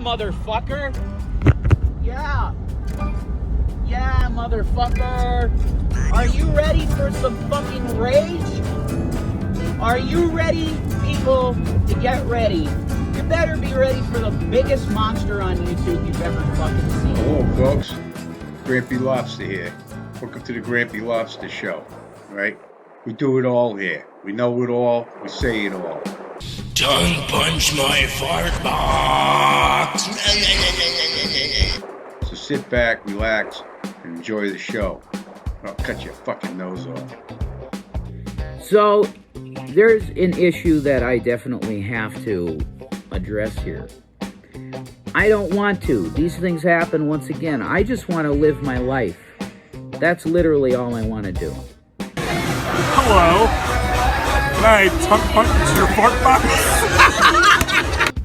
motherfucker. Yeah. Yeah, motherfucker. Are you ready for some fucking rage? Are you ready, people, to get ready? You better be ready for the biggest monster on YouTube you've ever fucking seen. Hello, folks. Grampy Lobster here. Welcome to the Grampy Lobster Show. All right? We do it all here. We know it all. We say it all. Don't punch my fart box. So sit back, relax, and enjoy the show. I'll cut your fucking nose off. So, there's an issue that I definitely have to address here. I don't want to. These things happen once again. I just want to live my life. That's literally all I want to do. Hello. Can I tongue punch your fart box?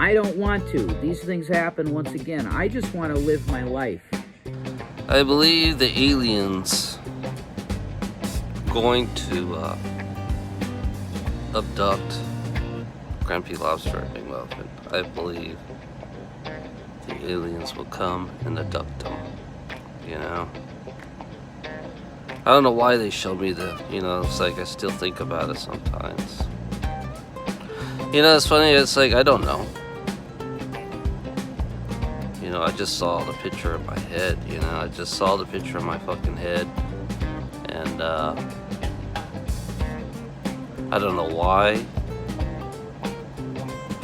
I don't want to. These things happen once again. I just want to live my life. I believe the aliens going to abduct Grampy Lobster and Big Muffin. I believe the aliens will come and abduct them, you know. I don't know why they showed me the, it's like I still think about it sometimes. It's funny, it's like, I don't know. I just saw the picture in my head, I just saw the picture in my fucking head. And, I don't know why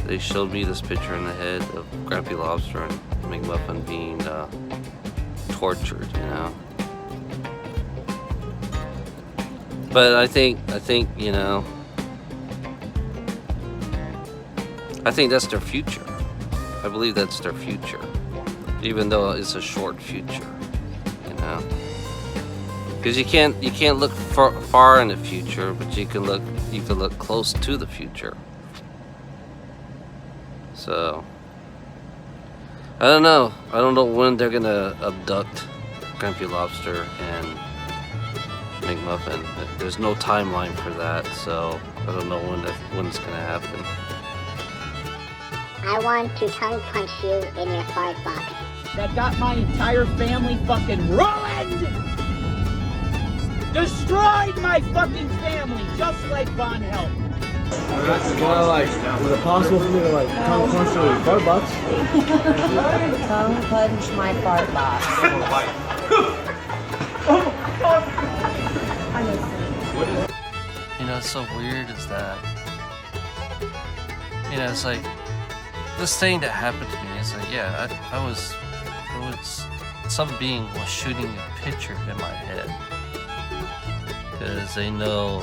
they showed me this picture in the head of Grampy Lobster and McMuffin being, tortured, But I think, I think that's their future. I believe that's their future. Even though it's a short future, because you can't look far in the future, but you can look close to the future. So I don't know when they're gonna abduct Grampy Lobster and McMuffin. There's no timeline for that, so I don't know when it's gonna happen. I want to tongue punch you in your fart box. That got my entire family fucking ruined! Destroyed my fucking family, just like Von Help. Is it possible for me to tongue punch your fart box? Tongue punch my fart box. It's so weird is that, it's like, this thing that happened to me, it's like, yeah, some being was shooting a picture in my head. Because they know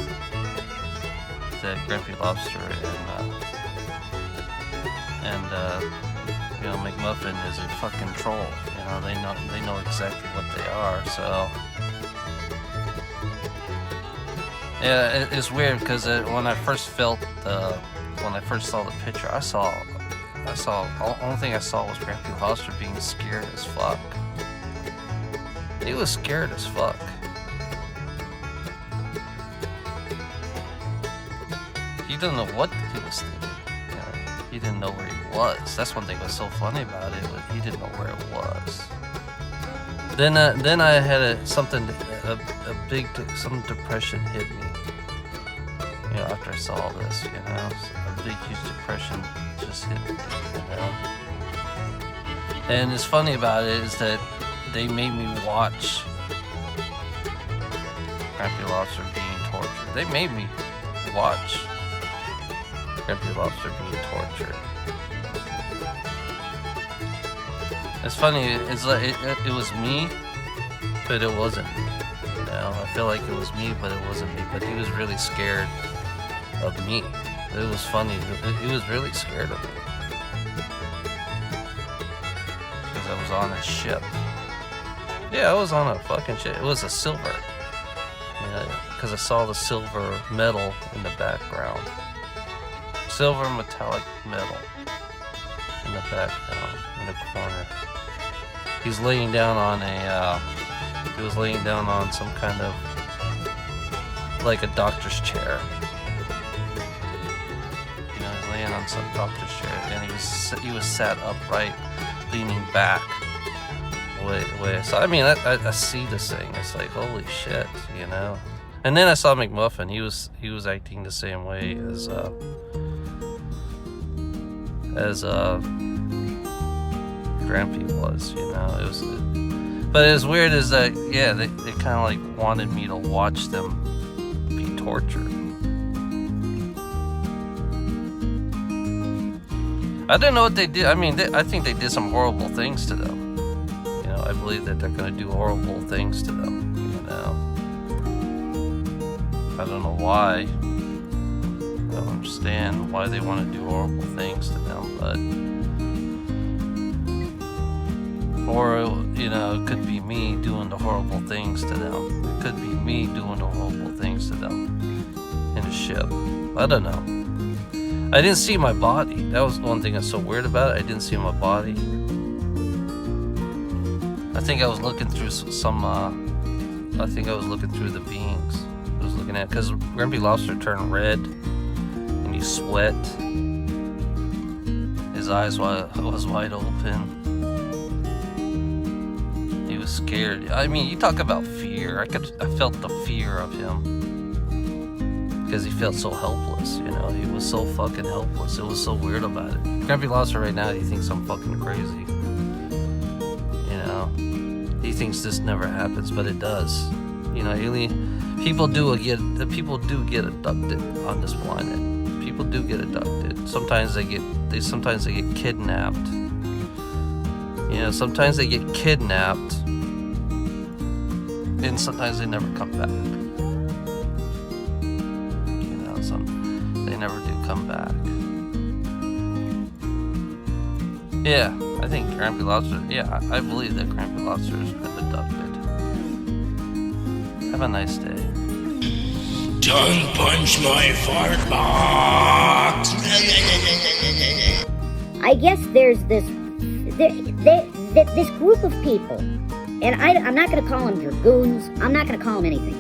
that Grampy Lobster and McMuffin is a fucking troll. They know exactly what they are, so. Yeah, it's weird because when I first saw the picture, the only thing I saw was Grampy Lobster being scared as fuck. He was scared as fuck. He didn't know what he was thinking. He didn't know where he was. That's one thing that was so funny about it. He didn't know where it was. Then I had some depression hit me. After I saw this, a big huge depression just hit me, And it's funny about it is that they made me watch Grampy Lobster being tortured. They made me watch Grampy Lobster being tortured. It's funny, it's like it was me, but it wasn't. I feel like it was me, but it wasn't me. But he was really scared of me. It was funny. He was really scared of me. Because I was on a ship. Yeah, I was on a fucking ship. It was a silver. Because I saw the silver metal in the background. Silver metallic metal in the background, in the corner. He's laying down on he was laying down on some kind of, like a doctor's chair. He's laying on some doctor's chair, and he was sat upright. leaning back. So I mean, I see this thing. It's like, holy shit, you know. And then I saw McMuffin. He was acting the same way as Grampy was, you know. It was, but as weird as that, yeah, they kind of like wanted me to watch them be tortured. I don't know what they did. I mean, I think they did some horrible things to them. You know, I believe that they're going to do horrible things to them. You know, I don't know why. I don't understand why they want to do horrible things to them, but or you know, it could be me doing the horrible things to them. It could be me doing the horrible things to them in the ship. I don't know. I didn't see my body. That was one thing that's so weird about it. I didn't see my body. I think I was looking through I think I was looking through the beings. I was looking at, because Grampy Lobster turned red and he sweat. His eyes was wide open. He was scared. I mean, you talk about fear. I felt the fear of him. Because he felt so helpless, you know. He was so fucking helpless. It was so weird about it. Grampy Lobster right now, he thinks I'm fucking crazy. You know, he thinks this never happens, but it does. You know, people do get abducted on this planet. People do get abducted. Sometimes they get kidnapped. You know, sometimes they get kidnapped, and sometimes they never come back. They never do come back. Yeah, I think Grampy Lobster, yeah, I believe that Grampy Lobster has been abducted. Have a nice day. Tongue punch my fart box. I guess there's this group of people, and I'm not going to call them dragoons. I'm not going to call them anything.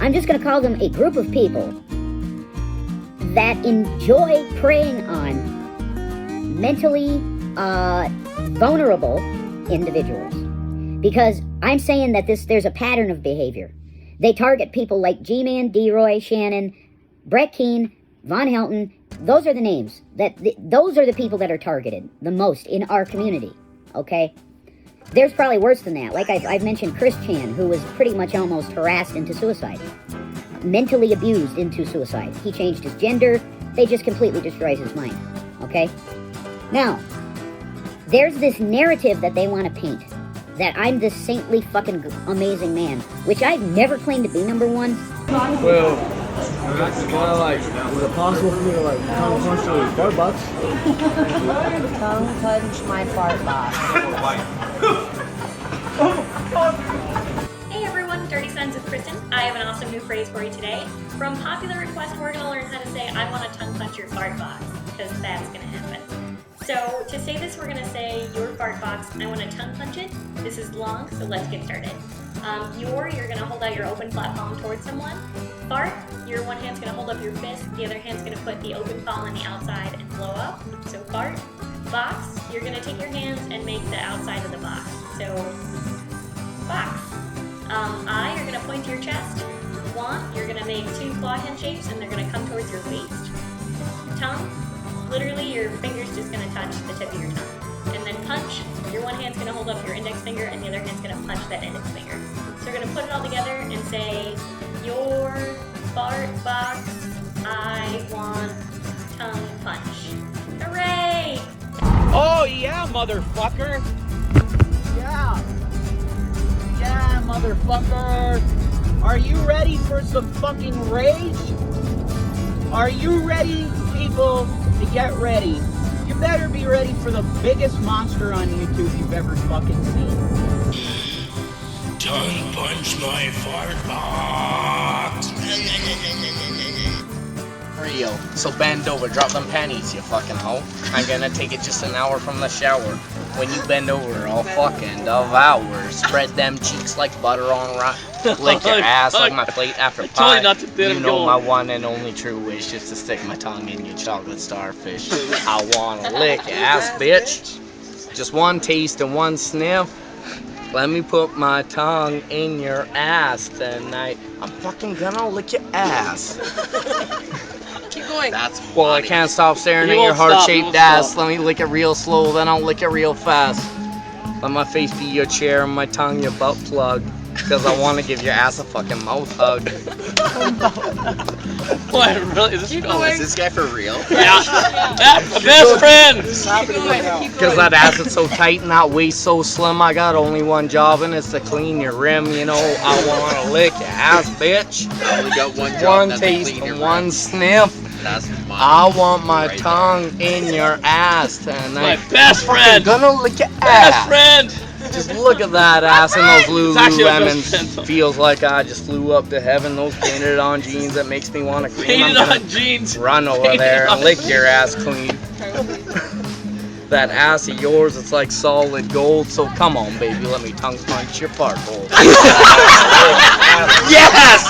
I'm just going to call them a group of people that enjoy preying on mentally vulnerable individuals. Because I'm saying that there's a pattern of behavior. They target people like G-Man, D-Roy, Shannon, Brett Keane, Von Helton. Those are the names. Those are the people that are targeted the most in our community, okay? There's probably worse than that. Like I've mentioned Chris Chan, who was pretty much almost harassed into suicide. Mentally abused into suicide. He changed his gender. They just completely destroys his mind, okay? Now, there's this narrative that they want to paint, that I'm this saintly fucking amazing man, which I've never claimed to be, number one. Well, is it possible for me to tongue punch your fart box? Tongue punch my fart box. Hey everyone, Dirty Sons of Kristen. I have an awesome new phrase for you today. From popular request, we're going to learn how to say, I want to tongue punch your fart box, because that's going to happen. So to say this, we're going to say, your fart box, I want to tongue punch it. This is long, so let's get started. You're going to hold out your open flat palm towards someone. Fart, your one hand's going to hold up your fist, the other hand's going to put the open palm on the outside and blow up. So fart. Box, you're going to take your hands and make the outside of the box. So, box. I, you're going to point to your chest. Want, you're going to make two claw hand shapes and they're going to come towards your waist. Tongue, literally your finger's just going to touch the tip of your tongue. And then punch, your one hand's going to hold up your index finger and the other hand's going to punch that index finger. So we're going to put it all together and say, your fart box, I want tongue punch. Hooray! Oh yeah, motherfucker! Yeah! Yeah, motherfucker! Are you ready for some fucking rage? Are you ready, people, to get ready? You better be ready for the biggest monster on YouTube you've ever fucking seen. Tongue punch my fart box. Real. So bend over, drop them panties, you fucking hoe. I'm gonna take it just an hour from the shower. When you bend over, I'll fucking devour. Spread them cheeks like butter on rock. Lick your ass like my plate after pie. You know my one and only true wish is to stick my tongue in your chocolate starfish. I wanna lick your ass, bitch. Just one taste and one sniff. Let me put my tongue in your ass tonight. I'm fucking gonna lick your ass. Keep going. That's well, I can't stop staring at your heart-shaped ass. Let me lick it real slow, then I'll lick it real fast. Let my face be your chair and my tongue your butt plug. Because I want to give your ass a fucking mouth hug. What? Really? Is this guy for real? Yeah. Best friend. Because that ass is so tight and that waist so slim, I got only one job and it's to clean your rim. You know, I want to lick your ass, bitch. I only got one job. One taste and one sniff. That's mine. I want my tongue in your ass tonight. My best friend. I'm gonna lick your ass. Best friend. Just look at that ass and those Lululemons. Feels like I just flew up to heaven. Those painted on jeans that makes me want to clean. Painted on jeans. Run over there and lick your ass clean. That ass of yours, it's like solid gold. So come on, baby, let me tongue punch your fart hole. Yes!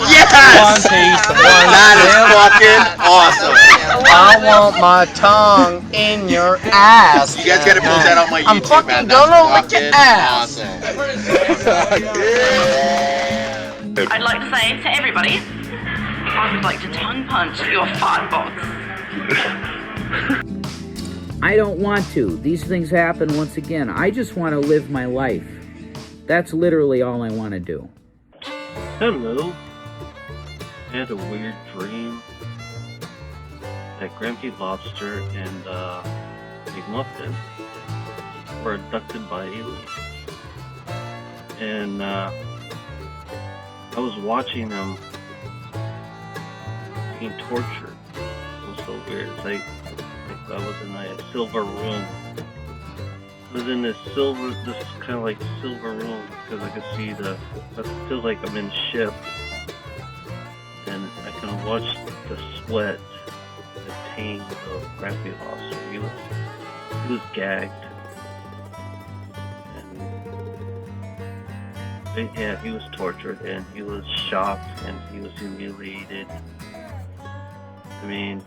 Yes! One taste and one That is fucking awesome. I want my tongue in your ass. You guys gotta post that on my YouTube, I'm fucking man. gonna lick That's your ass. awesome. I'd like to say to everybody, I would like to tongue punch your fart box. I don't want to. These things happen once again. I just want to live my life. That's literally all I want to do. Hello. I had a weird dream that Grampy Lobster and Big Muffin were abducted by aliens. And I was watching them being tortured. It was so weird. It's like I was in a silver room. I was in this kind of like silver room because I could see it feels like I'm in a ship. And I can watch the sweat, the pain of Grampy Lobster. He was gagged. And yeah, he was tortured and he was shocked and he was humiliated. I mean,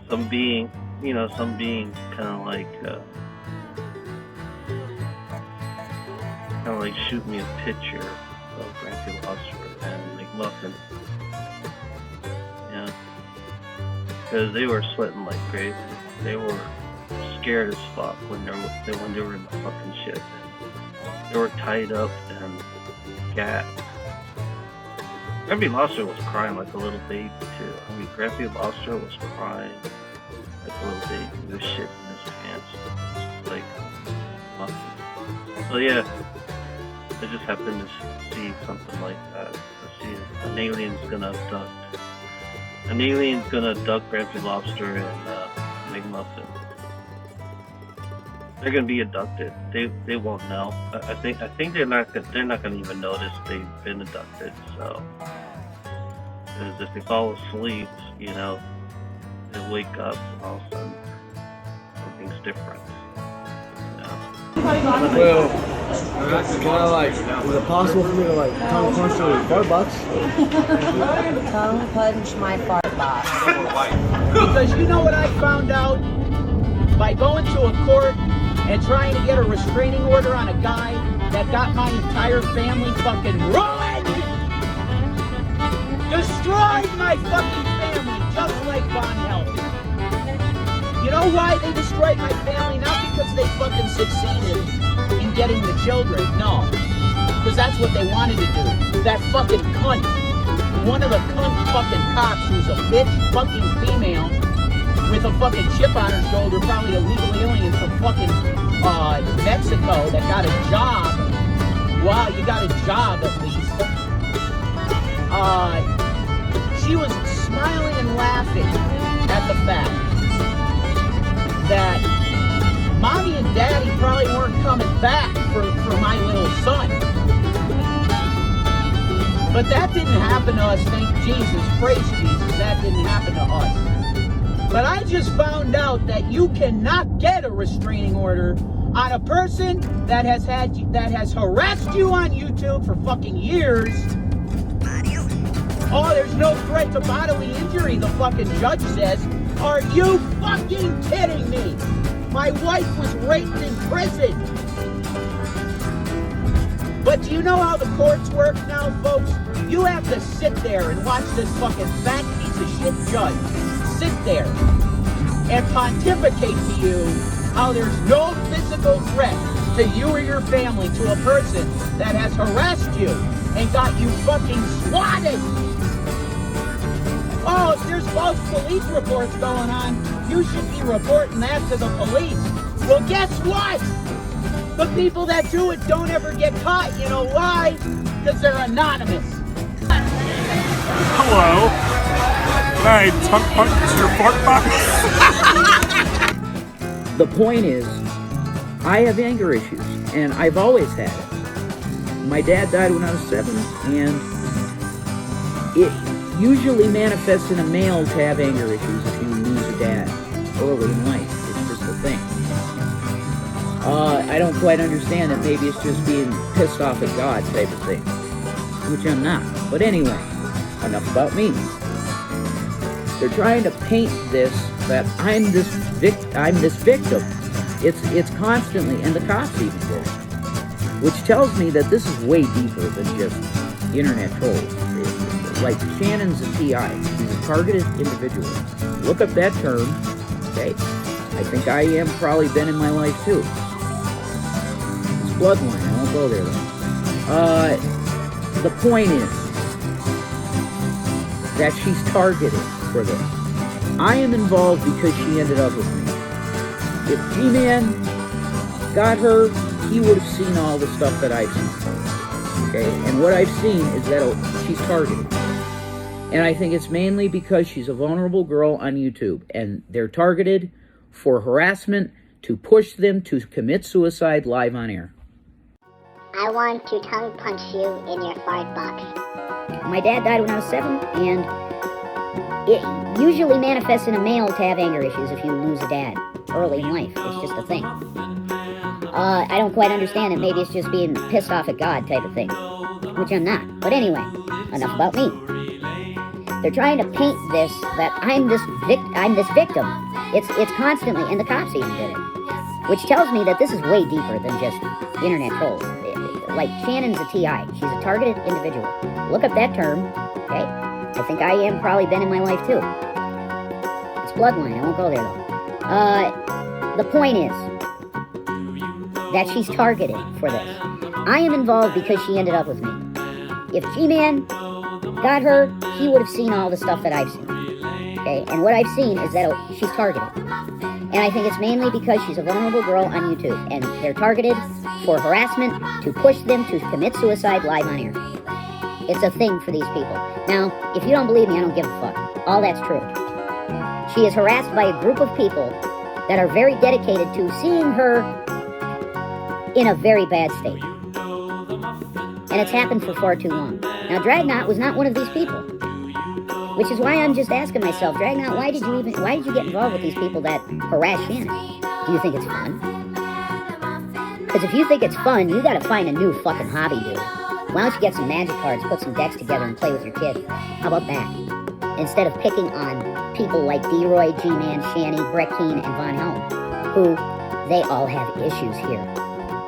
some being kind of like shoot me a picture of Grampy Lobster and McMuffin. Yeah, because they were sweating like crazy. They were scared as fuck when they were in the fucking ship. They were tied up and gagged. Grampy Lobster was crying like a little baby too. I mean, Grampy Lobster was crying like a little baby. He was shitting his pants. Like, nothing. So yeah, I just happened to see something like that. I see an alien's gonna abduct Grampy Lobster and McMuffin. They're gonna be abducted. They won't know. I think they're not gonna even notice they've been abducted. So, because if they fall asleep, you know, they wake up and all of a sudden everything's different. You know? Well, is it possible for me to tongue punch your fart box? Tongue punch my fart box. Because you know what I found out? By going to a court and trying to get a restraining order on a guy that got my entire family fucking ruined! Destroyed my fucking family, just like Von Helton. You know why they destroyed my family? Not because they fucking succeeded in getting the children, no. Because that's what they wanted to do. That fucking cunt. One of the cunt fucking cops who's a bitch fucking female with a fucking chip on her shoulder, probably a legal alien from fucking Mexico that got a job. Wow, you got a job at least. She was smiling and laughing at the fact that Mommy and Daddy probably weren't coming back for my little son. But that didn't happen to us, thank Jesus, praise Jesus, that didn't happen to us. But I just found out that you cannot get a restraining order on a person that has harassed you on YouTube for fucking years. Oh, there's no threat to bodily injury, the fucking judge says. Are you fucking kidding me? My wife was raped in prison. But do you know how the courts work now, folks? You have to sit there and watch this fucking fat piece of shit judge sit there and pontificate to you how there's no physical threat to you or your family to a person that has harassed you and got you fucking swatted. Oh, if there's false police reports going on, you should be reporting that to the police. Well, guess what? The people that do it don't ever get caught. You know why? Because they're anonymous. Hello. Can I tongue punch your fart box? The point is, I have anger issues, and I've always had it. My dad died when I was 7, and it usually manifests in a male to have anger issues if you lose a dad early in life. It's just a thing. I don't quite understand it. Maybe it's just being pissed off at God type of thing, which I'm not. But anyway, enough about me. They're trying to paint this that I'm this victim. It's constantly, and the cops even did it, which tells me that this is way deeper than just internet trolls. Like Shannon's a TI. He's a targeted individual. Look up that term. Okay, I think I am probably been in my life too. It's bloodline. I won't go there though. The point is that she's targeted for this. I am involved because she ended up with me. If G-Man got her, he would have seen all the stuff that I've seen. Okay, and what I've seen is that she's targeted. And I think it's mainly because she's a vulnerable girl on YouTube, and they're targeted for harassment to push them to commit suicide live on air. I want to tongue punch you in your fart box. My dad died when I was 7, and it usually manifests in a male to have anger issues if you lose a dad early in life. It's just a thing. I don't quite understand it. Maybe it's just being pissed off at God type of thing, which I'm not. But anyway, enough about me. They're trying to paint this that I'm this victim. It's constantly, and the cops even did it, which tells me that this is way deeper than just internet trolls. Like Shannon's a TI. She's a targeted individual. Look up that term. Okay, I think I am probably been in my life too. It's bloodline. I won't go there though. The point is that she's targeted for this. I am involved because she ended up with me. If G-Man got her, he would have seen all the stuff that I've seen. Okay, and what I've seen is that she's targeted. And I think it's mainly because she's a vulnerable girl on YouTube, and they're targeted for harassment to push them to commit suicide live on air. It's a thing for these people. Now, if you don't believe me, I don't give a fuck. All that's true. She is harassed by a group of people that are very dedicated to seeing her in a very bad state. And it's happened for far too long. Now, Dragnot was not one of these people. Which is why I'm just asking myself, Dragnot, why did you get involved with these people that harass Shannon? Do you think it's fun? Because if you think it's fun, you gotta find a new fucking hobby, dude. Why don't you get some magic cards, put some decks together, and play with your kid? How about that? Instead of picking on people like D-Roy, G-Man, Shanny, Brett Keane, and Von Helm, who, they all have issues here.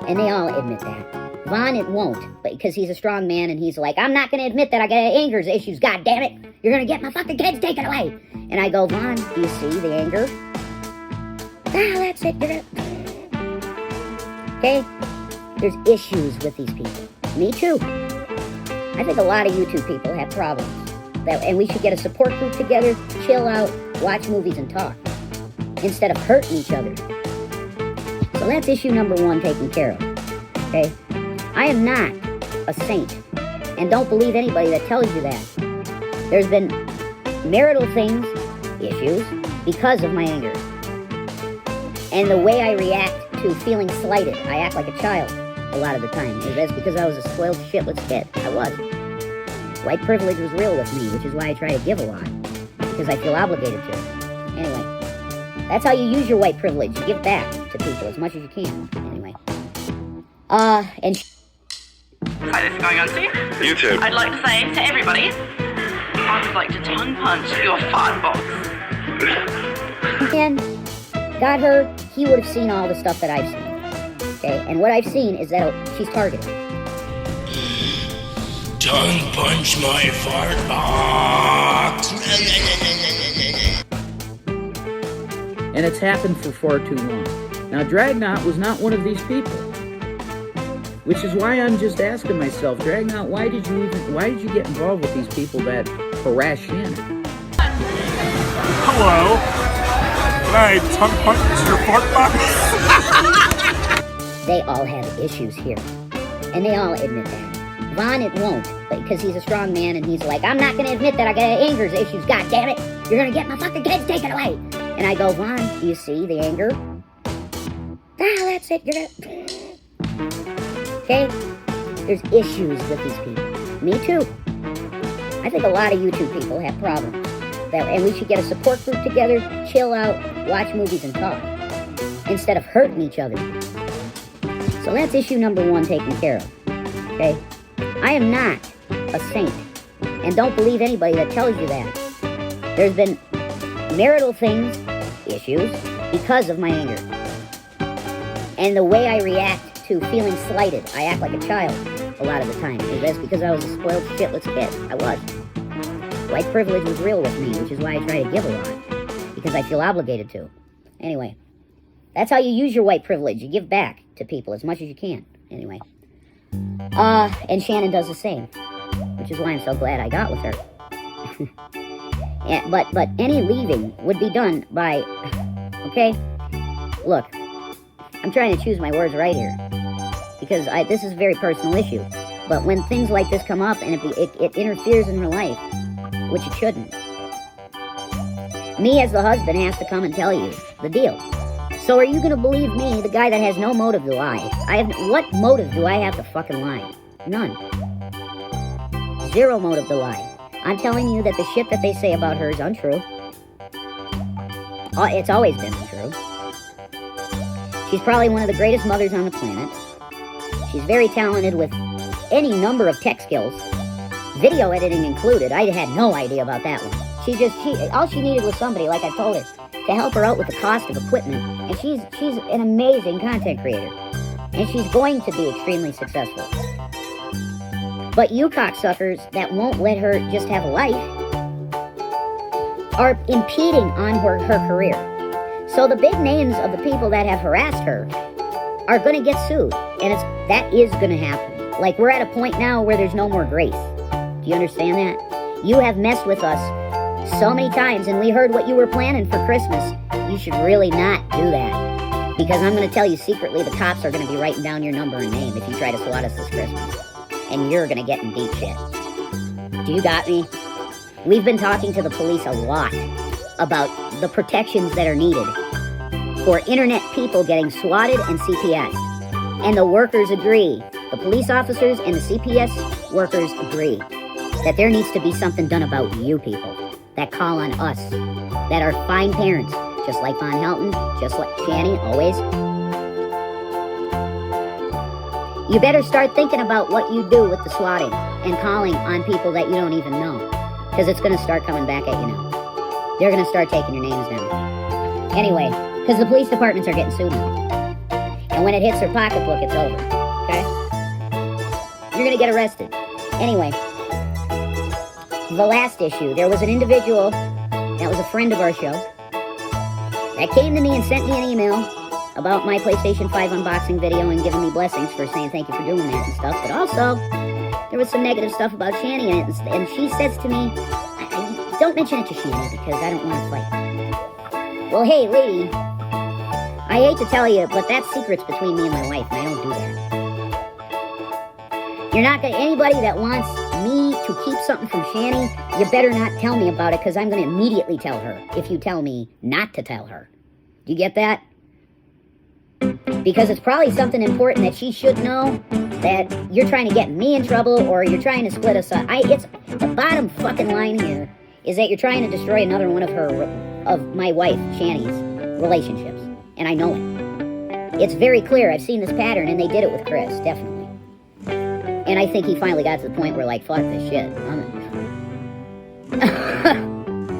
And they all admit that. Von, it won't, because he's a strong man, and he's like, I'm not going to admit that I got anger issues, god damn it! You're going to get my fucking kids taken away! And I go, Von, do you see the anger? That's it, you're gonna... Okay? There's issues with these people. Me too. I think a lot of YouTube people have problems. And we should get a support group together, chill out, watch movies, and talk, instead of hurting each other. So that's issue number 1 taken care of. Okay? I am not a saint, and don't believe anybody that tells you that. There's been marital issues, because of my anger. And the way I react to feeling slighted, I act like a child a lot of the time. And that's because I was a spoiled shitless kid. I was. White privilege was real with me, which is why I try to give a lot, because I feel obligated to. Anyway, that's how you use your white privilege. You give back to people as much as you can. Anyway. And... Hi, this is going on to YouTube. I'd like to say to everybody, I would like to tongue punch your fart box. And got her, he would have seen all the stuff that I've seen. Okay, and what I've seen is that she's targeted. Tongue punch my fart box. And it's happened for far too long. Now, Dragknot was not one of these people. Which is why I'm just asking myself, Dragknot, why did you get involved with these people that harass Shannon? Hello. Can I tongue punch your fart box? They all have issues here. And they all admit that. Vaughn, it won't, because he's a strong man and he's like, I'm not going to admit that I got anger issues, god damn it! You're going to get my fucking kids taken away! And I go, Vaughn, do you see the anger? Ah, that's it, you're gonna... Okay? There's issues with these people. Me too. I think a lot of YouTube people have problems. And we should get a support group together, chill out, watch movies and talk, instead of hurting each other. So that's issue number 1 taken care of. Okay? I am not a saint. And don't believe anybody that tells you that. There's been marital issues, because of my anger. And the way I react to feeling slighted. I act like a child a lot of the time. And that's because I was a spoiled, shitless kid. I was. White privilege was real with me, which is why I try to give a lot. Because I feel obligated to. Anyway. That's how you use your white privilege. You give back to people as much as you can. Anyway. And Shannon does the same. Which is why I'm so glad I got with her. But any leaving would be done by... Okay? Look. I'm trying to choose my words right here. Because this is a very personal issue. But when things like this come up and it interferes in her life, which it shouldn't, me as the husband has to come and tell you the deal. So are you going to believe me, the guy that has no motive to lie? What motive do I have to fucking lie? None. Zero motive to lie. I'm telling you that the shit that they say about her is untrue. It's always been untrue. She's probably one of the greatest mothers on the planet. She's very talented with any number of tech skills, video editing included. I had no idea about that one. All she needed was somebody, like I told her, to help her out with the cost of equipment. And she's an amazing content creator. And she's going to be extremely successful. But you cocksuckers that won't let her just have a life are impeding on her career. So the big names of the people that have harassed her are going to get sued. And that is going to happen. Like, we're at a point now where there's no more grace. Do you understand that? You have messed with us so many times, and we heard what you were planning for Christmas. You should really not do that. Because I'm going to tell you secretly, the cops are going to be writing down your number and name if you try to swat us this Christmas. And you're going to get in deep shit. Do you got me? We've been talking to the police a lot about the protections that are needed for internet people getting swatted and CPS. And the workers agree. The police officers and the CPS workers agree that there needs to be something done about you people that call on us, that are fine parents, just like Von Helton, just like Shanny, always. You better start thinking about what you do with the swatting and calling on people that you don't even know, because it's going to start coming back at you now. They're going to start taking your names down. Anyway, because the police departments are getting sued now. And when it hits their pocketbook, it's over. Okay? You're going to get arrested. Anyway, the last issue, there was an individual that was a friend of our show that came to me and sent me an email about my PlayStation 5 unboxing video and giving me blessings for saying thank you for doing that and stuff. But also, there was some negative stuff about Shanny in it. And she says to me, don't mention it to Shanny because I don't want to fight. Well, hey, lady, I hate to tell you, but that secret's between me and my wife, and I don't do that. You're not going to, anybody that wants me to keep something from Shanny, you better not tell me about it, because I'm going to immediately tell her if you tell me not to tell her. Do you get that? Because it's probably something important that she should know, that you're trying to get me in trouble, or you're trying to split us up. It's the bottom fucking line here is that you're trying to destroy another one of my wife, Shanny's, relationships. And I know it. It's very clear. I've seen this pattern, and they did it with Chris, definitely. And I think he finally got to the point where, like, fuck this shit.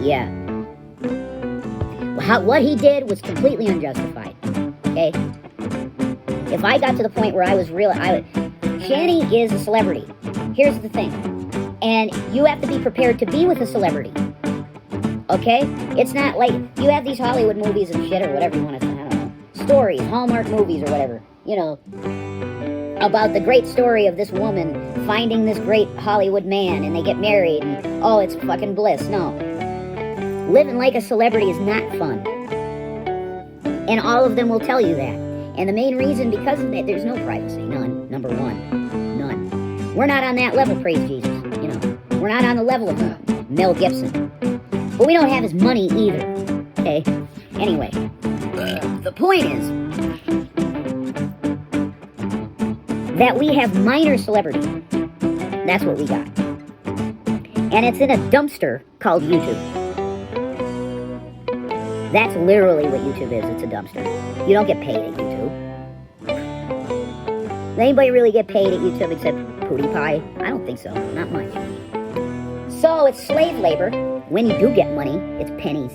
Yeah. what he did was completely unjustified. Okay? If I got to the point where I was Shanny is a celebrity. Here's the thing. And you have to be prepared to be with a celebrity. Okay? It's not like you have these Hollywood movies and shit or whatever you want to say. I don't know. Stories, Hallmark movies or whatever. You know, about the great story of this woman finding this great Hollywood man and they get married and, oh, it's fucking bliss. No. Living like a celebrity is not fun. And all of them will tell you that. And the main reason, because of that, there's no privacy. None. Number one. None. We're not on that level, praise Jesus. You know, we're not on the level of Mel Gibson. But we don't have his money either. Okay? Anyway, the point is that we have minor celebrity. That's what we got. And it's in a dumpster called YouTube. That's literally what YouTube is. It's a dumpster. You don't get paid at YouTube. Does anybody really get paid at YouTube except Pootie Pie? I don't think so. Not much. So it's slave labor. When you do get money, it's pennies.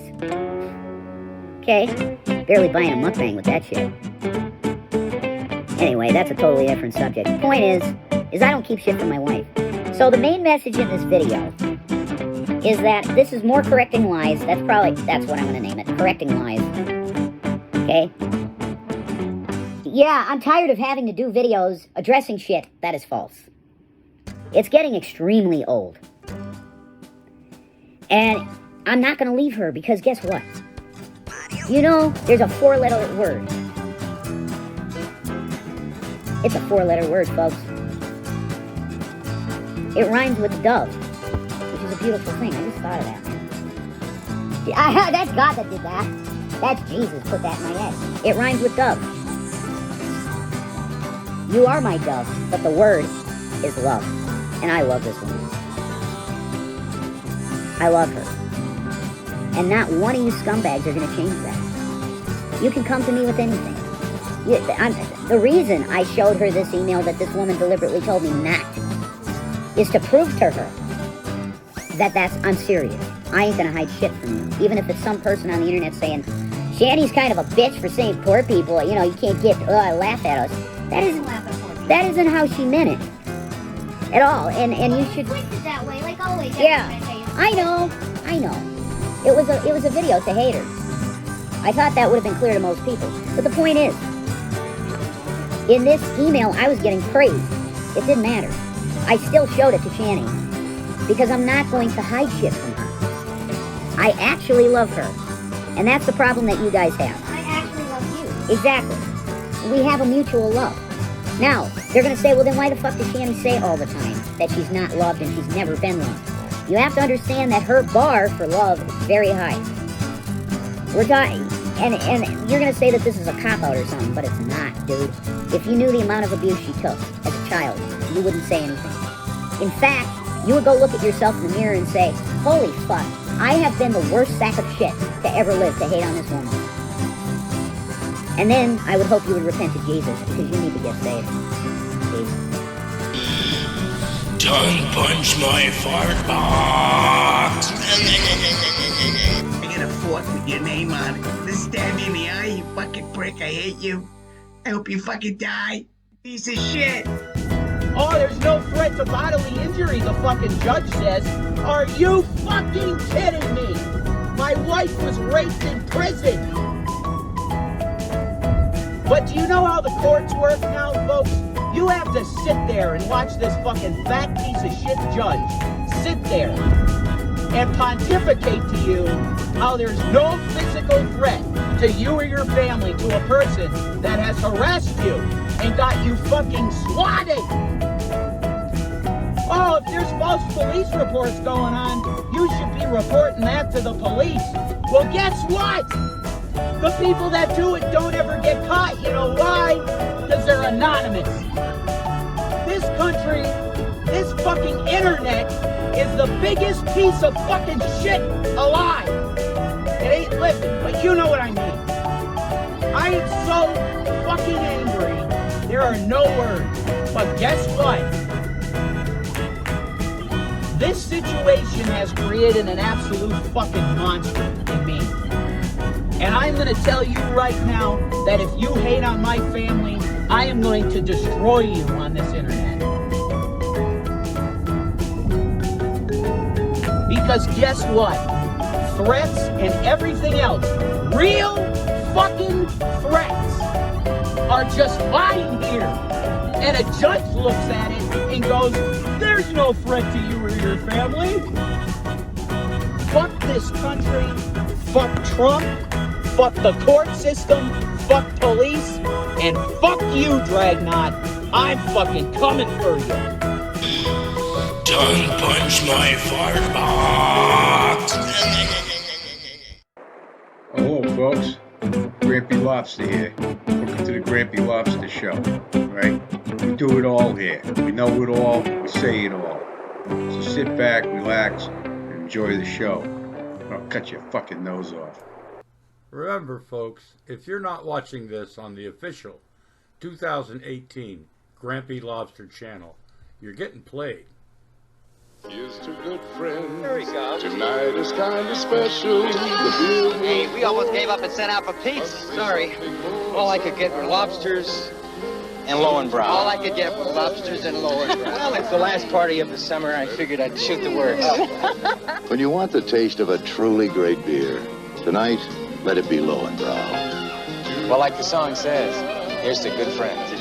Okay? Barely buying a mukbang with that shit. Anyway, that's a totally different subject. The point is I don't keep shit from my wife. So the main message in this video is that this is more correcting lies. That's what I'm going to name it. Correcting lies. Okay? Yeah, I'm tired of having to do videos addressing shit that is false. It's getting extremely old. And I'm not going to leave her because guess what? You know, there's a 4-letter word. It's a 4-letter word, folks. It rhymes with dove, which is a beautiful thing. I just thought of that. That's God that did that. That's Jesus put that in my head. It rhymes with dove. You are my dove, but the word is love. And I love this woman. I love her. And not one of you scumbags are going to change that. You can come to me with anything. The reason I showed her this email that this woman deliberately told me not is to prove to her that I'm serious. I ain't going to hide shit from you. Even if it's some person on the internet saying, Shanny's kind of a bitch for saying poor people, you know, you can't laugh at us. That isn't how she meant it. At all. And you should... Twisted that way, like always. Yeah. I know. It was a video to haters. I thought that would have been clear to most people. But the point is, in this email, I was getting praise. It didn't matter. I still showed it to Shanny. Because I'm not going to hide shit from her. I actually love her. And that's the problem that you guys have. I actually love you. Exactly. We have a mutual love. Now, they're going to say, well, then why the fuck does Shanny say all the time that she's not loved and she's never been loved? You have to understand that her bar for love is very high. We're talking, and you're going to say that this is a cop-out or something, but it's not, dude. If you knew the amount of abuse she took as a child, you wouldn't say anything. In fact, you would go look at yourself in the mirror and say, holy fuck, I have been the worst sack of shit to ever live to hate on this woman. And then I would hope you would repent to Jesus because you need to get saved. Please. Tongue punch my fart box. I got a fork with your name on it. Just stab me in the eye, you fucking prick. I hate you. I hope you fucking die. Piece of shit. Oh, there's no threat to bodily injury, the fucking judge says. Are you fucking kidding me? My wife was raped in prison. But do you know how the courts work now, folks? You have to sit there and watch this fucking fat piece of shit judge sit there and pontificate to you how there's no physical threat to you or your family to a person that has harassed you and got you fucking swatted. Oh, if there's false police reports going on, you should be reporting that to the police. Well, guess what? The people that do it don't ever get caught. You know why? Because they're anonymous. This country, this fucking internet is the biggest piece of fucking shit alive. It ain't living, but you know what I mean. I am so fucking angry. There are no words. But guess what? This situation has created an absolute fucking monster in me. And I'm going to tell you right now that if you hate on my family, I am going to destroy you on this internet. Because guess what? Threats and everything else, real fucking threats, are just fine here. And a judge looks at it and goes, there's no threat to you or your family. Fuck this country. Fuck Trump. Fuck the court system. Fuck police. And fuck you, Dragnot. I'm fucking coming for you. Tongue punch my fart box. Hello, folks. Grampy Lobster here. Welcome to the Grampy Lobster Show. Right? We do it all here. We know it all. We say it all. So sit back, relax, and enjoy the show. I'll cut your fucking nose off. Remember, folks, if you're not watching this on the official 2018 Grampy Lobster channel, you're getting played. Here's to good friends. There we go. Tonight is kind of special. Hey, we almost gave up and sent out for pizza. Sorry. All I could get were lobsters and Lowenbrow. All I could get were lobsters and Lowenbrow. Well, it's the last party of the summer. I figured I'd shoot the works. When you want the taste of a truly great beer, tonight, let it be Lowenbrow. Well, like the song says, here's to good friends.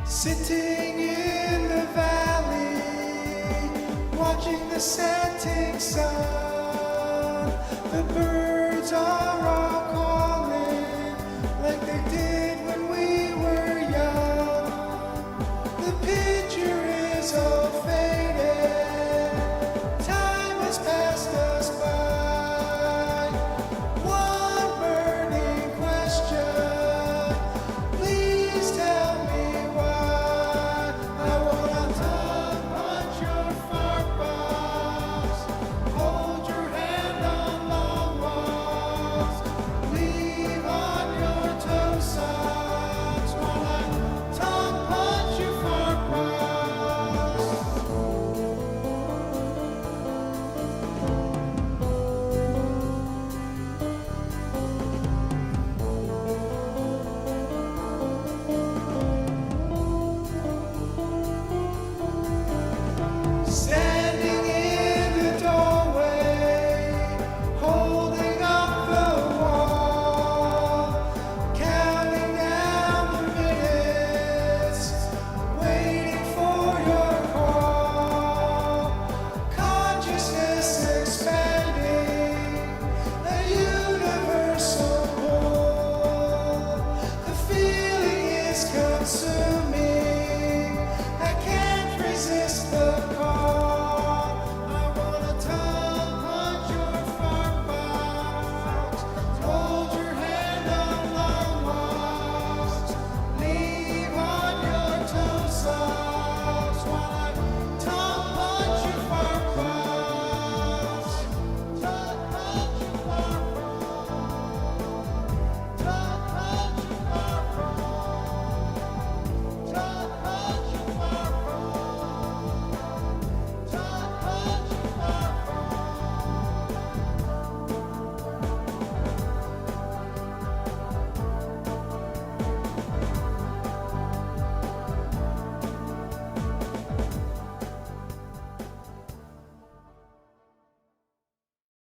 Sitting in the valley, watching the setting sun. The birds are all calling like they did when we were young. The picture is all faded, time has passed us by. One burning question, please tell me.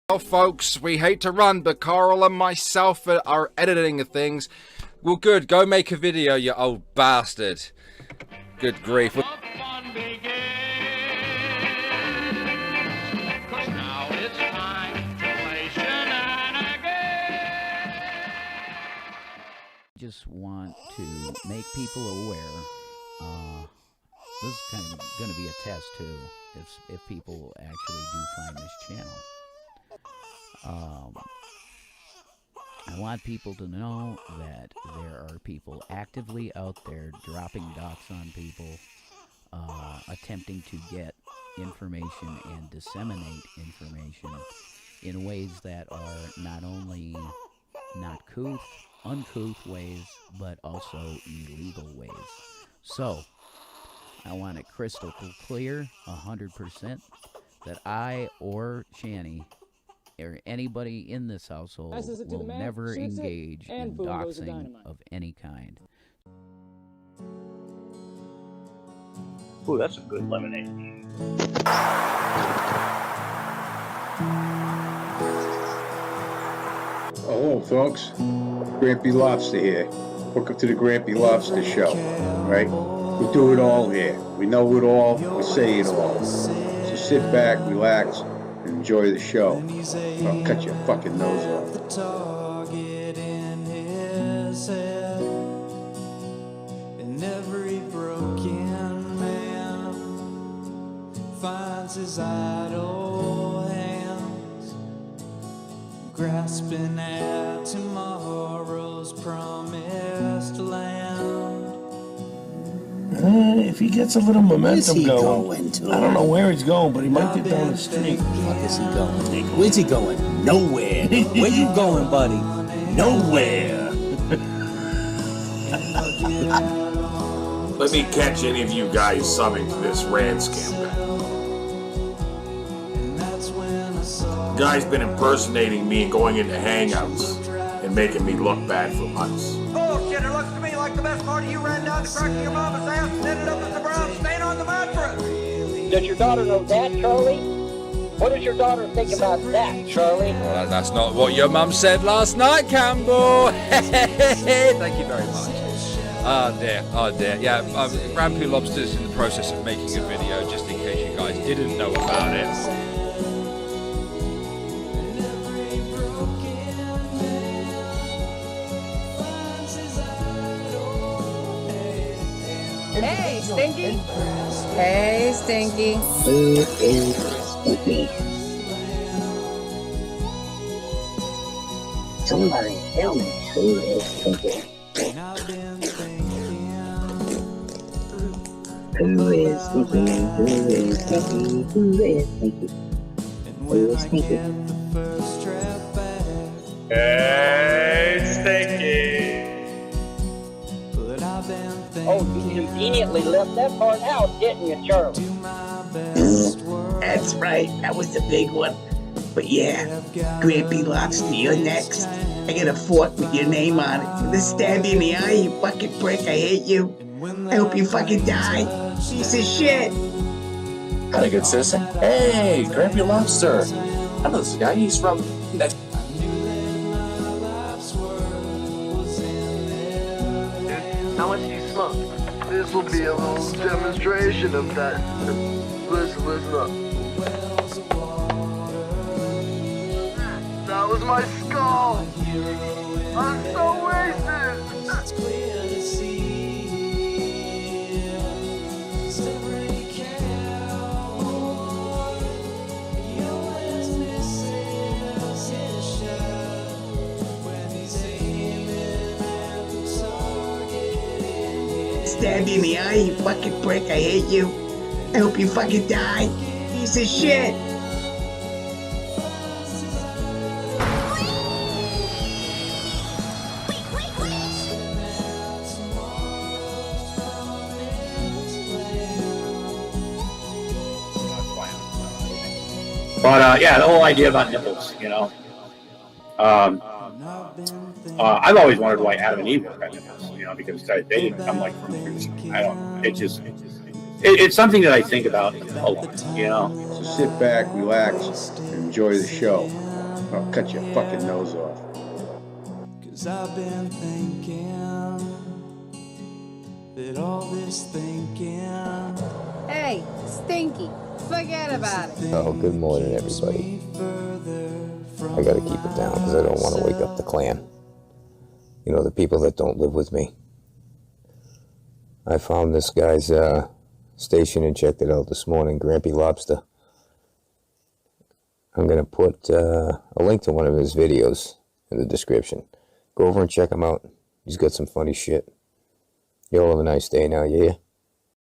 Well, folks, we hate to run, but Carl and myself are editing things. Well, good. Go make a video, you old bastard. Good grief. Just want to make people aware. This is kind of going to be a test too, if people actually do find this channel. I want people to know that there are people actively out there dropping dots on people, attempting to get information and disseminate information in ways that are not only not uncouth ways, but also illegal ways. So, I want it crystal clear, 100%, that I or Shanny or anybody in this household will never engage in doxing of any kind. Ooh, that's a good lemonade. Hello, folks. Grampy Lobster here. Welcome to the Grampy Lobster Show, right? We do it all here. We know it all. We say it all. So sit back, relax, and enjoy the show. I'll cut your fucking nose off. The target in his head, and every broken man finds his idle hands grasping at tomorrow's promised land. If he gets a little momentum going, I don't know where he's going, but he might get down the street. Where is he going? Where's he going? Nowhere. Where you going, buddy? Nowhere. Let me catch any of you guys subbing to this rad scam. Guy's been impersonating me and going into hangouts and making me look bad for months. Bullshit, it looks to me like the best part of you ran down the crack of your mama's ass and ended up as a brown stain on the mattress. Does your daughter know that, Charlie? What does your daughter think about that, Charlie? Well, that's not what your mum said last night, Campbell. Thank you very much. Oh dear, oh dear. Yeah, Grampy Lobster's in the process of making a video, just in case you guys didn't know about it. Hey, Stinky. Hey, Stinky. Who is Stinky? Somebody tell me who is Stinky. Who is Stinky? Who is Stinky? Who is Stinky? Who is Stinky? Hey, Stinky. Oh, you conveniently left that part out, didn't you, Charlie? That's right, that was the big one. But yeah, Grampy Lobster, you're next. I got a fork with your name on it. I'm gonna stab you in the eye, you fucking prick. I hate you. I hope you fucking die. Piece of shit. Howdy, good citizen. Hey, Grampy Lobster. I know this guy. He's from next. How much do you smoke? This will be a little demonstration of that. Listen up. That was my skull. I'm so wasted. It's clear to see. Every cowboy, he always misses his shot when he's aiming at the target. Stab you in the eye, you fucking prick. I hate you. I hope you fucking die. Piece of shit. But yeah, the whole idea about nipples, you know. I've always wondered why Adam and Eve had nipples, you know, because they didn't come like from trees. I don't know. It's something that I think about a lot, you know. So sit back, relax, and enjoy the show. I'll cut your fucking nose off. 'Cause I've been thinking that all this thinking. Hey, Stinky. Forget about it. Oh, good morning, everybody. I gotta keep it down because I don't want to wake up the clan. You know, the people that don't live with me. I found this guy's station and checked it out this morning, Grampy Lobster. I'm gonna put a link to one of his videos in the description. Go over and check him out. He's got some funny shit. You all have a nice day now, yeah?